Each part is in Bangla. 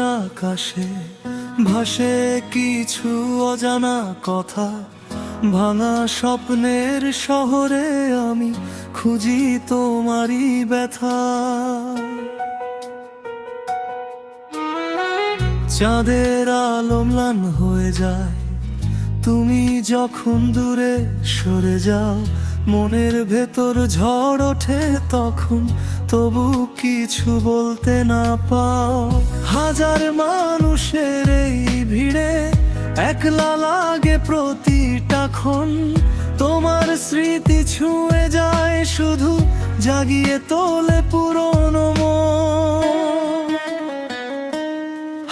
আকাশে ভাসে কিছু অজানা কথা, ভাঙা স্বপ্নের শহরে আমি খুঁজি তোমারই ব্যথা। চাঁদের আলো ম্লান হয়ে যায় তুমি যখন দূরে সরে যাও, মনের ভেতর ঝড় ওঠে তখন, তবু কিছু বলতে না পাও। হাজার মানুষের এই ভিড়ে একলা লাগে প্রতিটা ক্ষণ, তোমার স্মৃতি ছুঁয়ে যায় শুধু, জাগিয়ে তোলে পুরনো মন।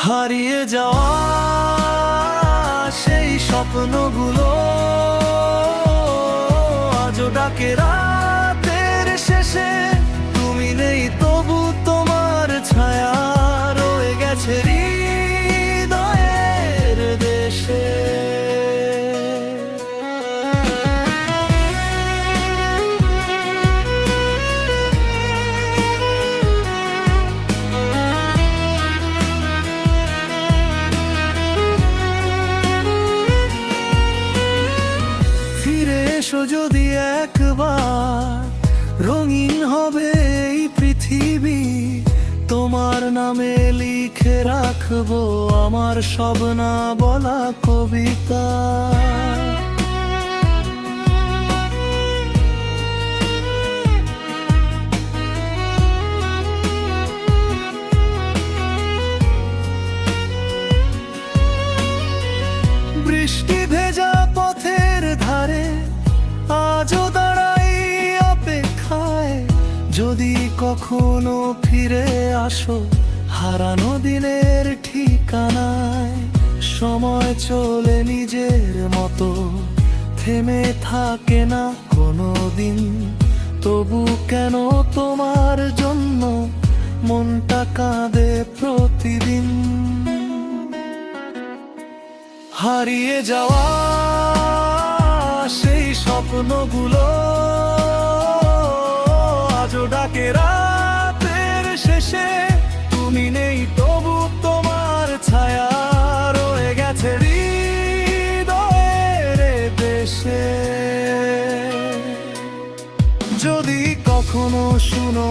হারিয়ে যাওয়া সেই স্বপ্নগুলো আজও ডাকে রাতের শেষে, তুমি নেই তবু তোমার ছায়া রয়ে গেছে হৃদয়ের দেশে। এসো যদি একবার, রঙিন হবে এই পৃথিবী, তোমার নামে লিখে রাখবো আমার সব না বলা কবিতা। বৃষ্টি ভেজা পথের ধারে আজও দাঁড়াই অপেক্ষায়, যদি কখনো ফিরে আসো হারানো দিনের ঠিকানায়। সময় চলে নিজের মতো, থেমে থাকে না কোনো দিন, তবু কেন তোমার জন্য মনটা কাঁদে প্রতিদিন। হারিয়ে যাওয়া সেই স্বপ্নগুলো আজও ডাকে রাতের শেষে, তুমি নেই তবু তোমার ছায়া রয়ে গেছে হৃদয়ের দেশে। যদি কখনো শুনো